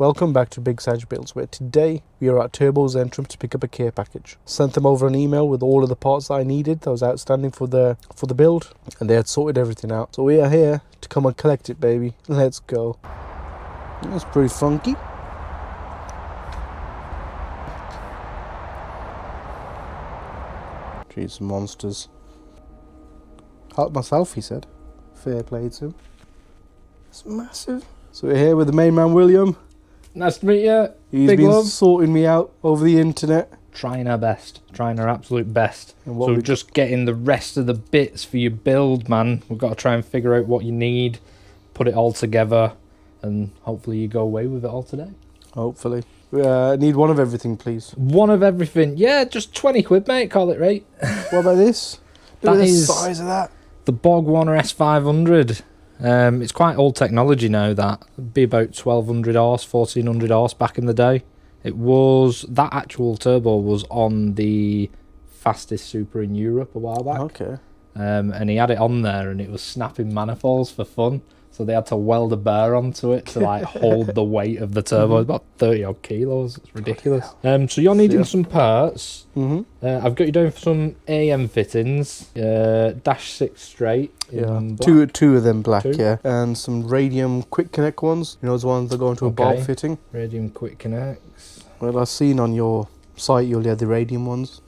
Welcome back to Big Saj Builds, where today we are at Turbo's entrance to pick up a care package. Sent them over an email with all of the parts that I needed that was outstanding for the build, and they had sorted everything out. So we are here to come and collect it, baby. Let's go. That's pretty funky. Jeez, monsters. Help myself, he said. Fair play to him. It's massive. So we're here with the main man, William. Nice to meet you. He's Big been love. sorting me out over the internet. Trying our best. Trying our absolute best. And So we're just getting the rest of the bits for your build, man. We've got to try and figure out what you need, put it all together, and hopefully you go away with it all today. Hopefully. I need one of everything, please. One of everything. Yeah, just 20 quid, mate. Call it right. What about this? Look at That the is size of that. the Bog Warner S500. It's quite old technology now, that. It'd be about 1200 horse, 1400 horse back in the day. It was, that actual turbo was on the fastest Super in Europe a while back. Okay. And he had it on there and it was snapping manifolds for fun. So they had to weld a bar onto it to like hold the weight of the turbo. It's about 30 odd kilos. It's ridiculous. So you're needing some parts. I've got you down for some AM fittings. Dash 6 straight. In black. Two of them black, Two? yeah. And some radium quick connect ones. You know, those ones that go into a bulb fitting. Radium quick connects. Well, I've seen on your site you only had the radium ones.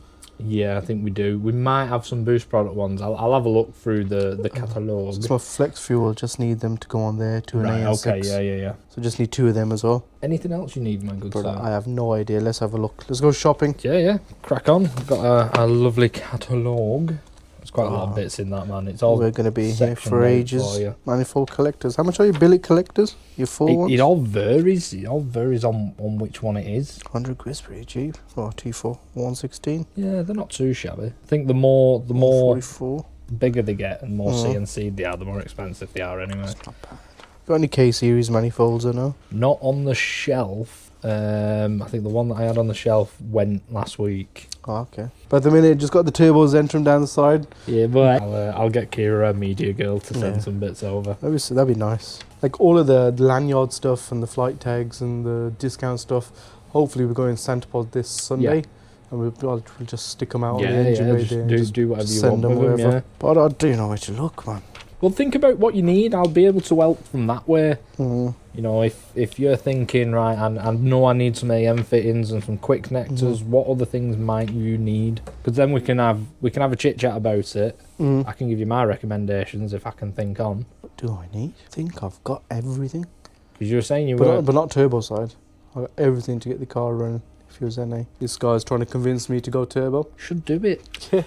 Yeah, I think we do. We might have some Boost product ones. I'll have a look through the catalogue. It's my flex fuel, just need them to go on there to an Right, AM6. okay, yeah. So just need two of them as well. Anything else you need, my good But sir? I have no idea. Let's have a look. Let's go shopping. Yeah. Crack on. We've got a lovely catalogue. There's quite a lot of bits in that, man. It's all We're going to be here section for made ages. for you. Manifold collectors. How much are your billet collectors? Your full ones? It all varies. It all varies on which one it is. 100 quid's pretty cheap. Oh, T4, 116. Yeah, they're not too shabby. I think the more 44. bigger they get and more CNC they are, the more expensive they are anyway. That's not bad. Got any K series manifolds or no? Not on the shelf. I think the one that I had on the shelf went last week. Oh, okay. But at the minute, just got the turbo Zentrum down the side. Yeah, but I'll get Kira, Media Girl, to send some bits over. That'd be nice. Like all of the lanyard stuff and the flight tags and the discount stuff. Hopefully, we're going Santa Pod this Sunday. And we'll just stick them out on the engine bay there. Just do whatever you send want them with wherever. them, yeah. But I do know where to look, man. Well, think about what you need. I'll be able to help from that way. Mm. You know, if you're thinking, right, I know I need some AM fittings and some quick connectors, what other things might you need? Because then we can have a chit chat about it. I can give you my recommendations if I can think on. What do I need? I think I've got everything. Because you were saying you were... But not turbo side. I've got everything to get the car running. If he was NA. This guy's trying to convince me to go turbo. Should do it. Yeah.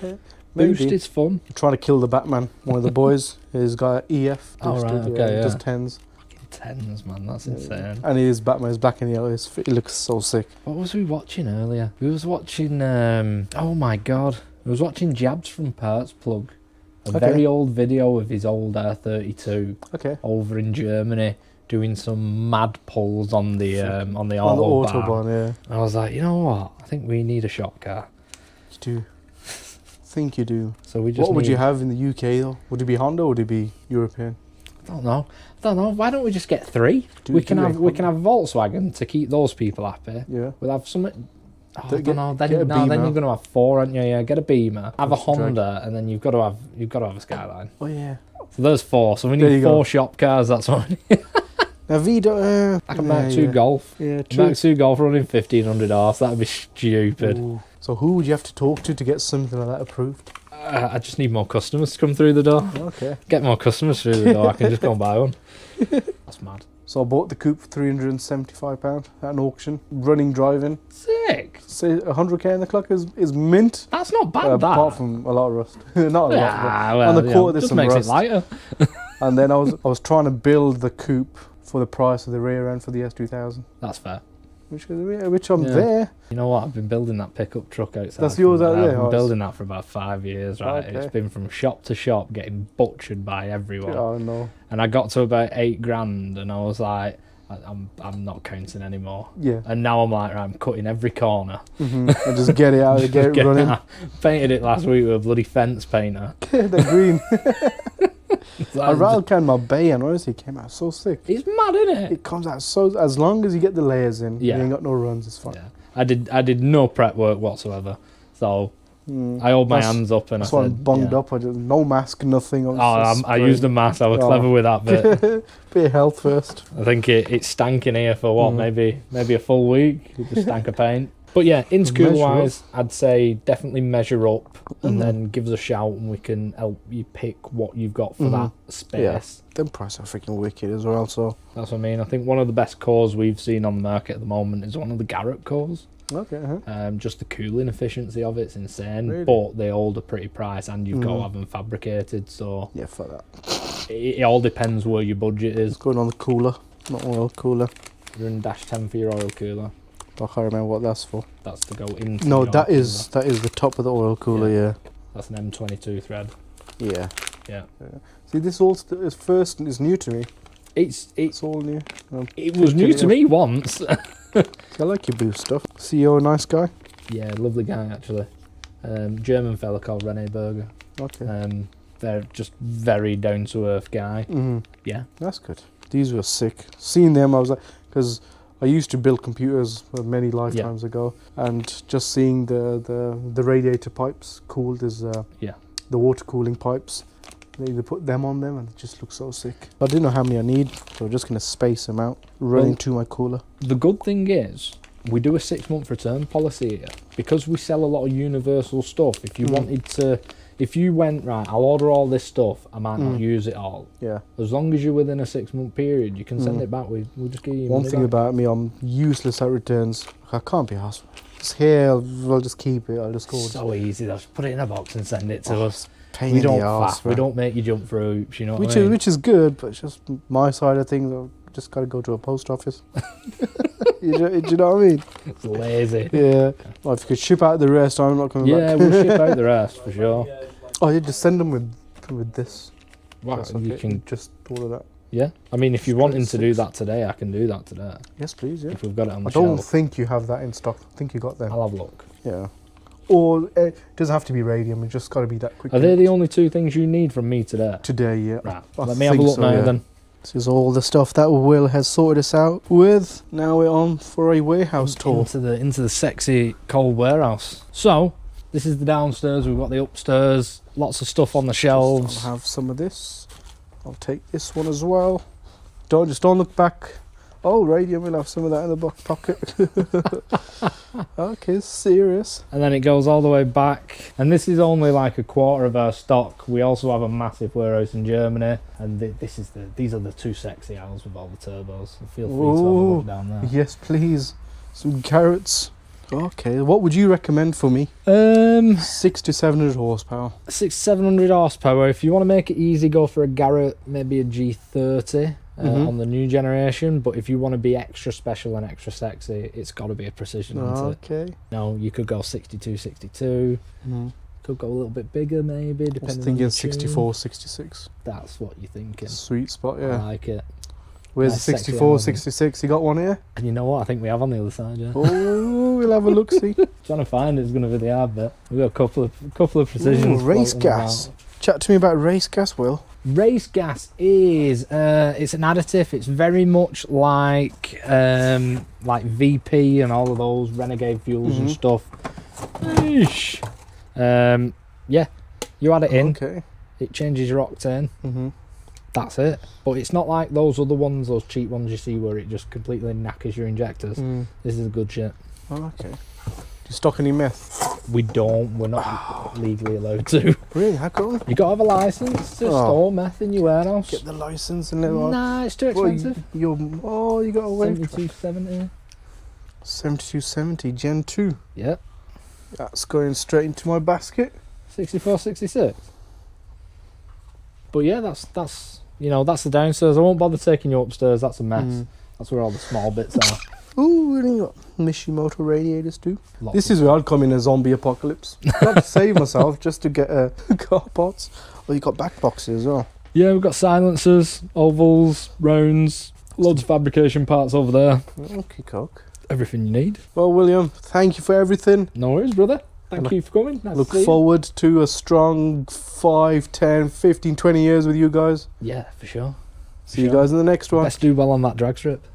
Boost is fun. I'm trying to kill the Batman. One of the boys. His guy EF. Oh, right, okay, Does tens. Fucking tens, man. That's insane. And he is Batman. He's black and yellow. He looks so sick. What was we watching earlier? We was watching... oh, my God. We was watching Jabs from Parts Plug. A very old video of his old R32 over in Germany doing some mad pulls on the Autobahn. Yeah. I was like, you know what? I think we need a shop car. You do. I think you do. So we just. What would you have in the UK though? Would it be Honda or would it be European? I don't know. Why don't we just get three? We can have Volkswagen to keep those people happy. Yeah. We'll have something. Oh, I don't know. Then you're going to have four, aren't you? Yeah. Get a Beamer. Have a Honda, and then you've got to have a Skyline. Oh yeah. So there's four. So we need four shop cars. That's what we need. Now Vito, like a Mark II Golf. Yeah, true. Mark II Golf running 1500 horse. That'd be stupid. Ooh. So who would you have to talk to get something like that approved? I just need more customers to come through the door. Okay. Get more customers through the door. I can just go and buy one. That's mad. So I bought the Coupe for £375 at an auction, running driving. Sick. Say 100k in the clock is mint. That's not bad. Apart from a lot of rust, not a lot. Well, on the quarter there's some makes rust. It lighter. And then I was trying to build the Coupe for the price of the rear end for the S2000. That's fair. Which I'm there. You know what? I've been building that pickup truck outside. That's yours out there? I've been building that for about 5 years, right? Okay. It's been from shop to shop, getting butchered by everyone. Oh no. And I got to about $8,000 and I was like, I'm not counting anymore. Yeah. And now I'm like, right, I'm cutting every corner. And just get it out, get it running. Painted it last week with a bloody fence painter. The green. I rather can my Bay, and honestly, it came out so sick. It's mad, isn't it? It comes out so, as long as you get the layers in, Yeah. you ain't got no runs, it's fine. Yeah. I did no prep work whatsoever. So I hold my hands up and I That's why I'm said, bunged yeah. up. I just no mask, nothing. I used a mask. I was clever with that bit. Bit of health first. I think it stank in here for what, maybe a full week. It just stank of paint. But yeah, in-school Measure wise, I'd say definitely measure up and then give us a shout and we can help you pick what you've got for that space. Yeah, them prices are freaking wicked as well, so... That's what I mean. I think one of the best cores we've seen on the market at the moment is one of the Garrett cores. Okay, Just the cooling efficiency of it's insane, Really? but they hold a pretty price and you've got to have them fabricated, so... Yeah, for that. It all depends where your budget is. It's going on the cooler, not oil cooler. You're in -10 for your oil cooler. I can't remember what that's for. That's to go into No, your that cooler. is the top of the oil cooler, yeah. That's an M22 thread. Yeah. Yeah. See, this all is first is new to me. It's all new. It was new to me once. I like your boost stuff. CEO, nice guy. Yeah, lovely guy actually. German fella called Rene Berger. Okay. They're just very down to earth guy. Yeah. That's good. These were sick. Seeing them, I was like, because I used to build computers many lifetimes ago, and just seeing the radiator pipes cooled as the water cooling pipes. They put them on them and it just looks so sick. I didn't know how many I need, so I'm just going to space them out, run into my cooler. The good thing is, we do a 6-month return policy here. Because we sell a lot of universal stuff, if you wanted to, if you went, right, I'll order all this stuff, I might not use it all. Yeah. As long as you're within a 6-month period, you can send it back. We'll just give you One money thing back. about me, I'm useless at returns. I can't be asked. Just here, I'll just keep it. I'll just go. So easy, though. Just put it in a box and send it to us. Pain We in the don't arse, faff. We don't make you jump through hoops, you know what which I mean? is which is good, but it's just my side of things. I've just got to go to a post office. Do you know what I mean? It's lazy. Yeah. Well, if you could ship out the rest, I'm not coming Yeah, back. we'll ship out the rest for sure. Oh, yeah, just send them with this. Wow, That's you okay. can. Just all of that. Yeah, I mean, if you're wanting to do 26. that today, I can do that today. Yes, please. Yeah. If we've got it on the I don't shelf, think you have that in stock. I think you got them. I'll have a look. Yeah. Or it doesn't have to be radium. It just got to be that quick. Are they the only 2 things you need from me today? Today, yeah. Right, I let me have a think look so, now yeah. then. This is all the stuff that Will has sorted us out with. Now we're on for a warehouse tour. Into the sexy cold warehouse. So, this is the downstairs, we've got the upstairs, lots of stuff on the shelves. I'll have some of this. I'll take this one as well. Don't look back. Oh, radium, we'll have some of that in the back pocket. Okay, serious. And then it goes all the way back. And this is only like a quarter of our stock. We also have a massive warehouse in Germany. And these are the 2 sexy aisles with all the turbos. So feel free to have a look down there. Yes, please. Some carrots. Okay, what would you recommend for me? 6 to 700 horsepower. 600-700 horsepower. If you want to make it easy, go for a Garrett, maybe a G30 on the new generation. But if you want to be extra special and extra sexy, it's got to be a precision. Okay. No, you could go 62, 62. Could go a little bit bigger, maybe. I was Depending on thinking your 64, 66. That's what you're thinking. Sweet spot, I yeah. like it. Where's Nice the sexy 64, album. 66? You got one here? And you know what? I think we have on the other side, yeah. Oh, we'll have a look, see. Trying to find it's going to be the hard bit. We've got a couple of precisions. Ooh, race floating gas. about. Chat to me about race gas, Will. Race gas is it's an additive. It's very much like VP and all of those Renegade fuels and stuff. Eesh. Yeah, you add it in. Okay. It changes your octane. That's it. But it's not like those other ones, those cheap ones you see where it just completely knackers your injectors. This is good shit. Oh, okay. Do you stock any meth? We don't. We're not legally allowed to. Really? How come? You got to have a license to store meth in your warehouse. Get the license and then Nah, it's too expensive. You got away. 7270. 7270 Gen 2. Yep. That's going straight into my basket. 64, 66. But yeah, that's the downstairs. I won't bother taking you upstairs. That's a mess. That's where all the small bits are. Ooh, and you got Mishimoto radiators too. Lots This of is where I'd come in a zombie apocalypse. Got to save myself just to get car parts. Oh, you got back boxes as well. Yeah, we've got silencers, ovals, rounds, loads of fabrication parts over there. Okay, cock. Everything you need. Well, William, thank you for everything. No worries, brother. Thank you for coming. Nice Look to see you. forward to a strong 5, 10, 15, 20 years with you guys. Yeah, for sure. See you guys in the next one. Let's do well on that drag strip.